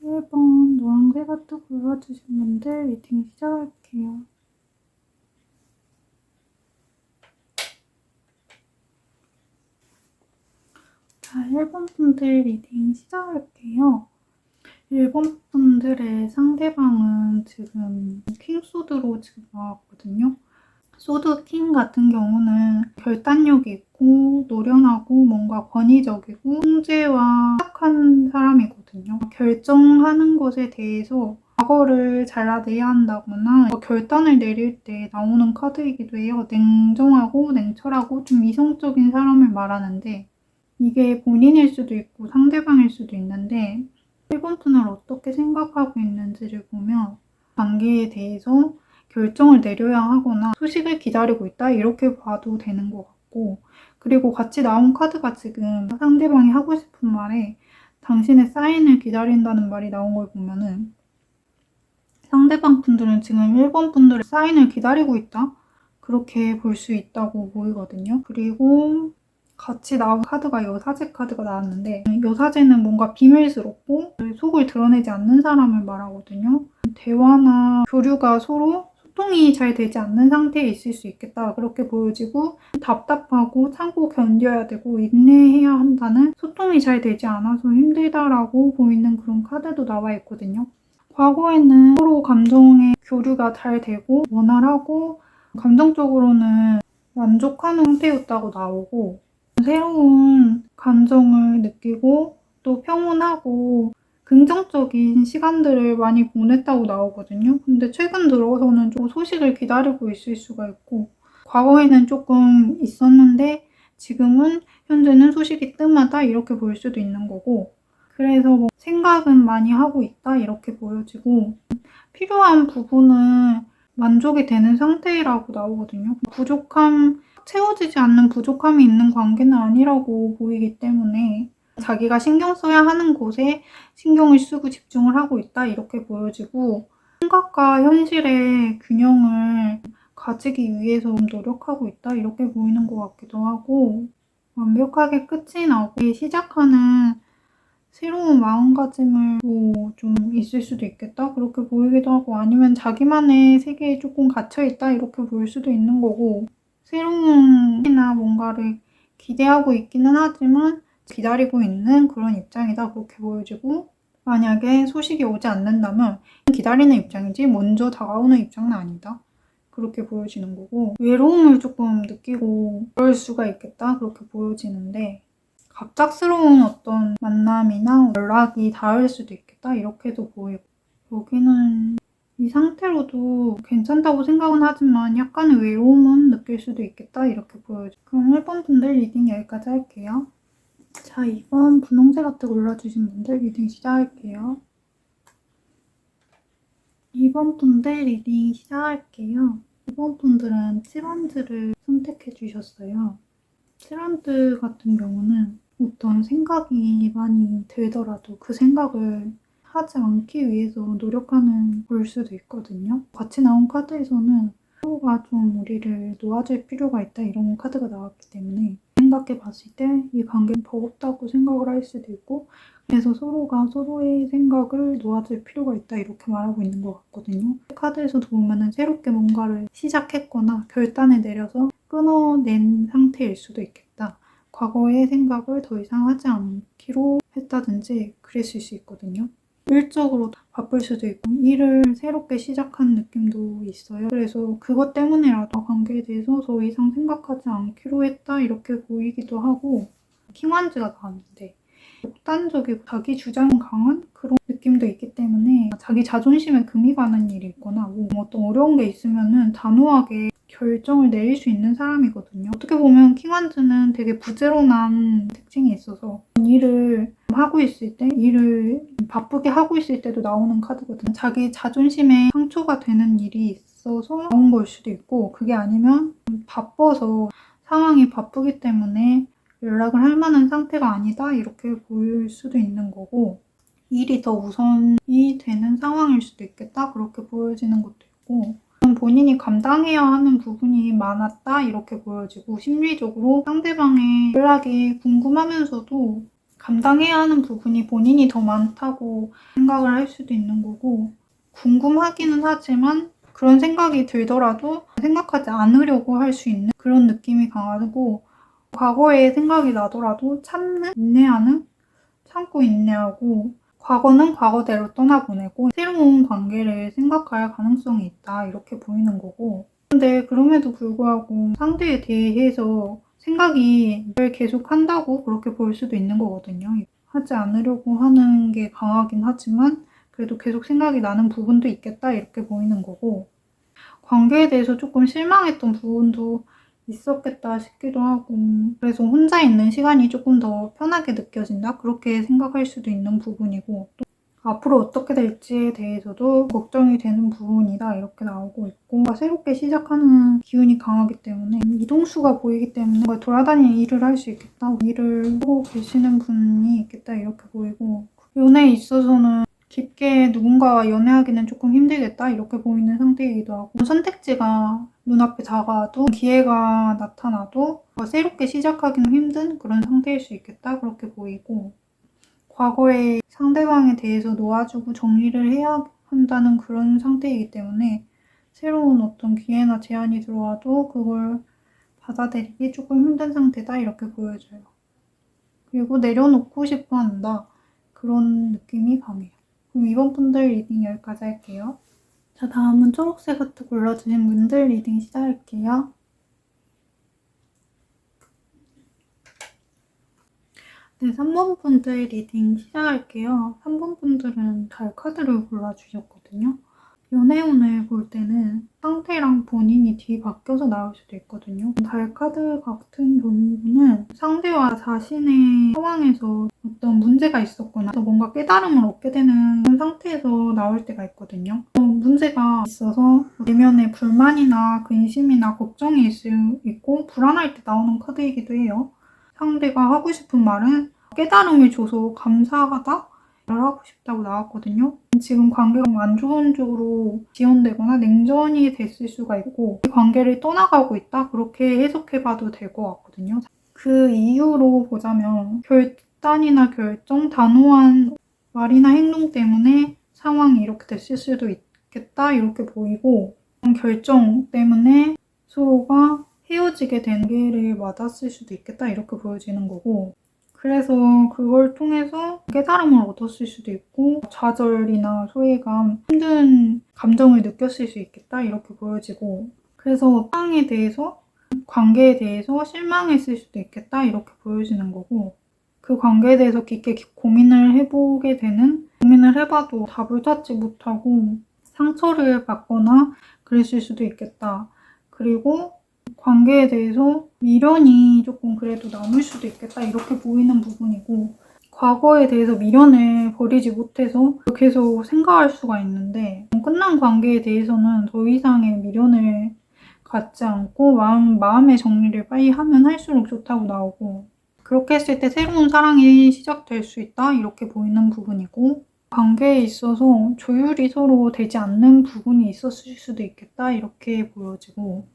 1번 노란색 하트 골라주신 분들 리딩 시작할게요. 자, 1번 분들 리딩 시작할게요. 1번 분들의 상대방은 지금 킹소드로 지금 나왔거든요. 소드 킹 같은 경우는 결단력이 있고 노련하고 뭔가 권위적이고 통제와 착한 사람이거든요. 결정하는 것에 대해서 과거를 잘라내야 한다거나 결단을 내릴 때 나오는 카드이기도 해요. 냉정하고 냉철하고 좀 이성적인 사람을 말하는데 이게 본인일 수도 있고 상대방일 수도 있는데 1번 분을 어떻게 생각하고 있는지를 보면 관계에 대해서 결정을 내려야 하거나 소식을 기다리고 있다 이렇게 봐도 되는 것 같고, 그리고 같이 나온 카드가 지금 상대방이 하고 싶은 말에 당신의 사인을 기다린다는 말이 나온 걸 보면은 상대방 분들은 지금 1번 분들의 사인을 기다리고 있다 그렇게 볼 수 있다고 보이거든요. 그리고 같이 나온 카드가 여사제 카드가 나왔는데 여사제는 뭔가 비밀스럽고 속을 드러내지 않는 사람을 말하거든요. 대화나 교류가 서로 소통이 잘 되지 않는 상태에 있을 수 있겠다 그렇게 보여지고, 답답하고 참고 견뎌야 되고 인내해야 한다는, 소통이 잘 되지 않아서 힘들다라고 보이는 그런 카드도 나와 있거든요. 과거에는 서로 감정의 교류가 잘 되고 원활하고 감정적으로는 만족하는 상태였다고 나오고, 새로운 감정을 느끼고 또 평온하고 긍정적인 시간들을 많이 보냈다고 나오거든요. 근데 최근 들어서는 좀 소식을 기다리고 있을 수가 있고, 과거에는 조금 있었는데 지금은 현재는 소식이 뜸하다 이렇게 볼 수도 있는 거고, 그래서 뭐 생각은 많이 하고 있다 이렇게 보여지고, 필요한 부분은 만족이 되는 상태라고 나오거든요. 채워지지 않는 부족함이 있는 관계는 아니라고 보이기 때문에 자기가 신경 써야 하는 곳에 신경을 쓰고 집중을 하고 있다 이렇게 보여지고, 생각과 현실의 균형을 가지기 위해서 노력하고 있다 이렇게 보이는 것 같기도 하고, 완벽하게 끝이 나고 시작하는 새로운 마음가짐을 좀 있을 수도 있겠다 그렇게 보이기도 하고, 아니면 자기만의 세계에 조금 갇혀있다 이렇게 보일 수도 있는 거고, 새로운 일이나 뭔가를 기대하고 있기는 하지만 기다리고 있는 그런 입장이다 그렇게 보여지고, 만약에 소식이 오지 않는다면 기다리는 입장이지 먼저 다가오는 입장은 아니다 그렇게 보여지는 거고, 외로움을 조금 느끼고 그럴 수가 있겠다 그렇게 보여지는데, 갑작스러운 어떤 만남이나 연락이 닿을 수도 있겠다 이렇게도 보이고, 여기는 이 상태로도 괜찮다고 생각은 하지만 약간의 외로움은 느낄 수도 있겠다 이렇게 보여요. 그럼 1번 분들 리딩 여기까지 할게요. 자, 2번 분홍색 하트 골라주신 분들 리딩 시작할게요. 2번 분들 리딩 시작할게요. 2번 분들은 7원즈를 선택해 주셨어요. 7원즈 같은 경우는 어떤 생각이 많이 들더라도 그 생각을 하지 않기 위해서 노력하는 걸 수도 있거든요. 같이 나온 카드에서는 서로가 좀 우리를 놓아줄 필요가 있다 이런 카드가 나왔기 때문에 생각해 봤을 때 이 관계는 버겁다고 생각을 할 수도 있고, 그래서 서로가 서로의 생각을 놓아줄 필요가 있다 이렇게 말하고 있는 것 같거든요. 카드에서도 보면은 새롭게 뭔가를 시작했거나 결단을 내려서 끊어낸 상태일 수도 있겠다. 과거의 생각을 더 이상 하지 않기로 했다든지 그랬을 수 있거든요. 일적으로 바쁠 수도 있고 일을 새롭게 시작한 느낌도 있어요. 그래서 그것 때문이라도 관계에 대해서 더 이상 생각하지 않기로 했다 이렇게 보이기도 하고, 킹완즈가 나왔는데 독단적이고 자기 주장 강한 그런 느낌도 있기 때문에 자기 자존심에 금이 가는 일이 있거나 뭐 어떤 어려운 게 있으면은 단호하게 결정을 내릴 수 있는 사람이거든요. 어떻게 보면 킹완즈는 되게 부지런한 특징이 있어서 일을 하고 있을 때, 일을 바쁘게 하고 있을 때도 나오는 카드거든요. 자기 자존심에 상처가 되는 일이 있어서 나온 걸 수도 있고, 그게 아니면 바빠서 상황이 바쁘기 때문에 연락을 할 만한 상태가 아니다 이렇게 보일 수도 있는 거고, 일이 더 우선이 되는 상황일 수도 있겠다 그렇게 보여지는 것도 있고, 본인이 감당해야 하는 부분이 많았다 이렇게 보여지고, 심리적으로 상대방의 연락이 궁금하면서도 감당해야 하는 부분이 본인이 더 많다고 생각을 할 수도 있는 거고, 궁금하기는 하지만 그런 생각이 들더라도 생각하지 않으려고 할 수 있는 그런 느낌이 강하고, 과거에 생각이 나더라도 참는, 인내하는, 참고 인내하고, 과거는 과거대로 떠나보내고 새로운 관계를 생각할 가능성이 있다, 이렇게 보이는 거고. 근데 그럼에도 불구하고 상대에 대해서 생각이 계속 한다고 그렇게 볼 수도 있는 거거든요. 하지 않으려고 하는 게 강하긴 하지만 그래도 계속 생각이 나는 부분도 있겠다, 이렇게 보이는 거고. 관계에 대해서 조금 실망했던 부분도 있었겠다 싶기도 하고, 그래서 혼자 있는 시간이 조금 더 편하게 느껴진다, 그렇게 생각할 수도 있는 부분이고, 또 앞으로 어떻게 될지에 대해서도 걱정이 되는 부분이다, 이렇게 나오고 있고, 새롭게 시작하는 기운이 강하기 때문에 이동수가 보이기 때문에 돌아다니는 일을 할 수 있겠다, 일을 하고 계시는 분이 있겠다, 이렇게 보이고, 연애에 있어서는 깊게 누군가와 연애하기는 조금 힘들겠다, 이렇게 보이는 상태이기도 하고, 선택지가 눈앞에 다가와도 기회가 나타나도 새롭게 시작하기는 힘든 그런 상태일 수 있겠다, 그렇게 보이고, 과거에 상대방에 대해서 놓아주고 정리를 해야 한다는 그런 상태이기 때문에 새로운 어떤 기회나 제안이 들어와도 그걸 받아들이기 조금 힘든 상태다, 이렇게 보여져요. 그리고 내려놓고 싶어 한다, 그런 느낌이 강해요. 그럼 이번 분들 리딩 여기까지 할게요. 자, 다음은 초록색 하트 골라주신 분들 리딩 시작할게요. 네, 3번 분들 리딩 시작할게요. 3번 분들은 달 카드를 골라주셨거든요. 연애운을 볼 때는 상대랑 본인이 뒤바뀌어서 나올 수도 있거든요. 달 카드 같은 경우는 상대와 자신의 상황에서 어떤 문제가 있었거나 뭔가 깨달음을 얻게 되는 그런 상태에서 나올 때가 있거든요. 문제가 있어서 내면에 불만이나 근심이나 걱정이 있고 불안할 때 나오는 카드이기도 해요. 상대가 하고 싶은 말은 깨달음을 줘서 감사하다? 를 하고 싶다고 나왔거든요. 지금 관계가 안 좋은 쪽으로 지연되거나 냉전이 됐을 수가 있고, 이 관계를 떠나가고 있다? 그렇게 해석해봐도 될 것 같거든요. 그 이유로 보자면 결단이나 결정, 단호한 말이나 행동 때문에 상황이 이렇게 됐을 수도 있겠다, 이렇게 보이고, 결정 때문에 서로가 헤어지게 된 관계를 맞았을 수도 있겠다, 이렇게 보여지는 거고, 그래서 그걸 통해서 깨달음을 얻었을 수도 있고 좌절이나 소외감, 힘든 감정을 느꼈을 수 있겠다, 이렇게 보여지고, 그래서 상황에 대해서, 관계에 대해서 실망했을 수도 있겠다, 이렇게 보여지는 거고, 그 관계에 대해서 깊게 고민을 해보게 되는, 고민을 해봐도 답을 찾지 못하고 상처를 받거나 그랬을 수도 있겠다. 그리고 관계에 대해서 미련이 조금 그래도 남을 수도 있겠다, 이렇게 보이는 부분이고, 과거에 대해서 미련을 버리지 못해서 계속 생각할 수가 있는데, 끝난 관계에 대해서는 더 이상의 미련을 갖지 않고 마음의 정리를 빨리 하면 할수록 좋다고 나오고, 그렇게 했을 때 새로운 사랑이 시작될 수 있다, 이렇게 보이는 부분이고, 관계에 있어서 조율이 서로 되지 않는 부분이 있었을 수도 있겠다, 이렇게 보여지고,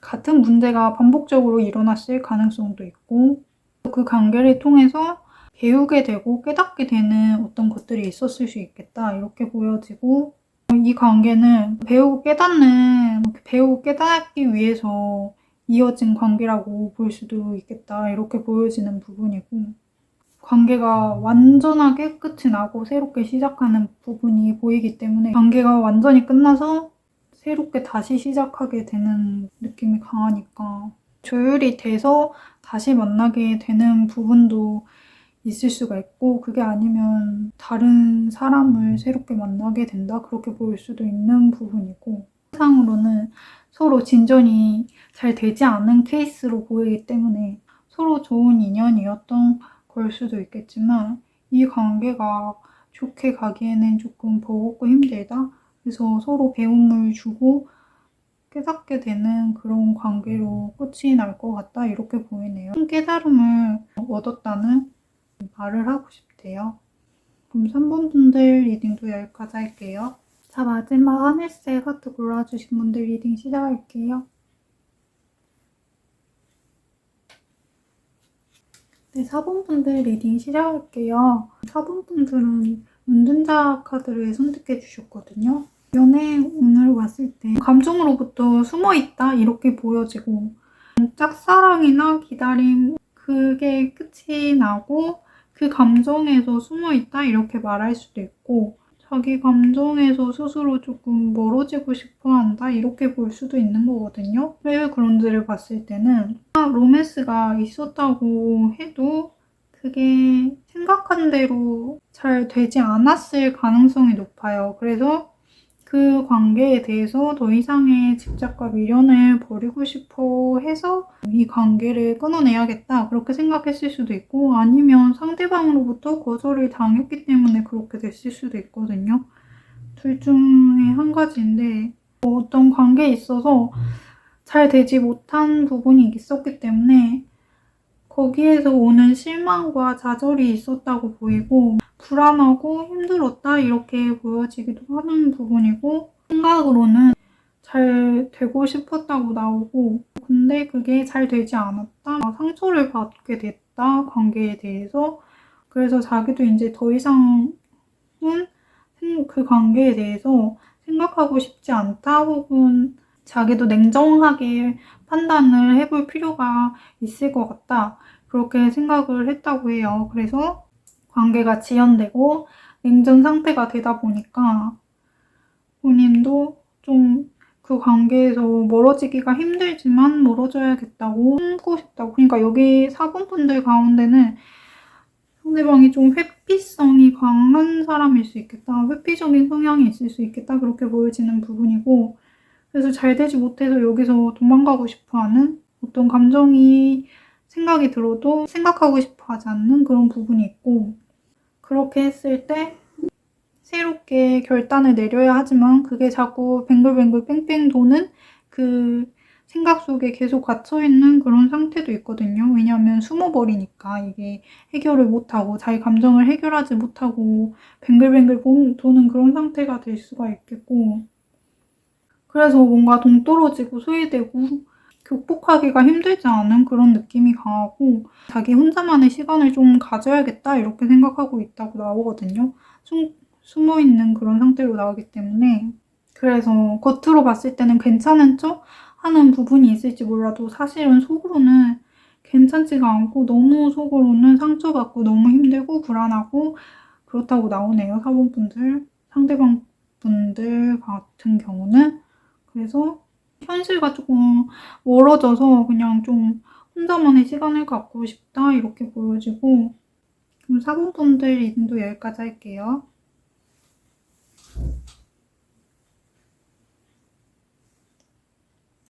같은 문제가 반복적으로 일어났을 가능성도 있고, 그 관계를 통해서 배우게 되고 깨닫게 되는 어떤 것들이 있었을 수 있겠다, 이렇게 보여지고, 이 관계는 배우고 깨닫기 위해서 이어진 관계라고 볼 수도 있겠다, 이렇게 보여지는 부분이고, 관계가 완전하게 끝이 나고 새롭게 시작하는 부분이 보이기 때문에 관계가 완전히 끝나서 새롭게 다시 시작하게 되는 느낌이 강하니까 조율이 돼서 다시 만나게 되는 부분도 있을 수가 있고, 그게 아니면 다른 사람을 새롭게 만나게 된다, 그렇게 보일 수도 있는 부분이고, 상으로는 서로 진전이 잘 되지 않은 케이스로 보이기 때문에 서로 좋은 인연이었던 걸 수도 있겠지만 이 관계가 좋게 가기에는 조금 버겁고 힘들다, 그래서 서로 배움을 주고 깨닫게 되는 그런 관계로 끝이 날 것 같다, 이렇게 보이네요. 깨달음을 얻었다는 말을 하고 싶대요. 그럼 3번 분들 리딩도 여기까지 할게요. 자, 마지막 하늘색 하트 골라주신 분들 리딩 시작할게요. 네, 4번분들 리딩 시작할게요. 4번분들은 운전자 카드를 선택해 주셨거든요. 연애 오늘 왔을 때 감정으로부터 숨어있다 이렇게 보여지고 짝사랑이나 기다림 그게 끝이 나고 그 감정에서 숨어있다 이렇게 말할 수도 있고 자기 감정에서 스스로 조금 멀어지고 싶어 한다 이렇게 볼 수도 있는 거거든요. 백그라운드를 봤을 때는 로맨스가 있었다고 해도 그게 생각한 대로 잘 되지 않았을 가능성이 높아요. 그래서 그 관계에 대해서 더 이상의 집착과 미련을 버리고 싶어 해서 이 관계를 끊어내야겠다 그렇게 생각했을 수도 있고 아니면 상대방으로부터 거절을 당했기 때문에 그렇게 됐을 수도 있거든요. 둘 중에 한 가지인데 어떤 관계에 있어서 잘 되지 못한 부분이 있었기 때문에 거기에서 오는 실망과 좌절이 있었다고 보이고 불안하고 힘들었다 이렇게 보여지기도 하는 부분이고 생각으로는 잘 되고 싶었다고 나오고 근데 그게 잘 되지 않았다 상처를 받게 됐다 관계에 대해서 그래서 자기도 이제 더 이상은 그 관계에 대해서 생각하고 싶지 않다 혹은 자기도 냉정하게 판단을 해볼 필요가 있을 것 같다 그렇게 생각을 했다고 해요. 그래서 관계가 지연되고 냉전 상태가 되다 보니까 본인도 좀 그 관계에서 멀어지기가 힘들지만 멀어져야겠다고 참고 싶다고 그러니까 여기 4번 분들 가운데는 상대방이 좀 회피성이 강한 사람일 수 있겠다. 회피적인 성향이 있을 수 있겠다. 그렇게 보여지는 부분이고 그래서 잘 되지 못해서 여기서 도망가고 싶어하는 어떤 감정이 생각이 들어도 생각하고 싶어 하지 않는 그런 부분이 있고 그렇게 했을 때 새롭게 결단을 내려야 하지만 그게 자꾸 뱅글뱅글 뺑뺑 도는 그 생각 속에 계속 갇혀있는 그런 상태도 있거든요. 왜냐하면 숨어버리니까 이게 해결을 못하고 자기 감정을 해결하지 못하고 뱅글뱅글 도는 그런 상태가 될 수가 있겠고 그래서 뭔가 동떨어지고 소외되고 극복하기가 힘들지 않은 그런 느낌이 강하고 자기 혼자만의 시간을 좀 가져야겠다 이렇게 생각하고 있다고 나오거든요. 숨어있는 그런 상태로 나오기 때문에 그래서 겉으로 봤을 때는 괜찮은 척 하는 부분이 있을지 몰라도 사실은 속으로는 괜찮지가 않고 너무 속으로는 상처받고 너무 힘들고 불안하고 그렇다고 나오네요. 사본분들, 상대방 분들 같은 경우는 그래서 현실과 조금 멀어져서 그냥 좀 혼자만의 시간을 갖고 싶다 이렇게 보여지고 그럼 사본분들 리딩도 여기까지 할게요.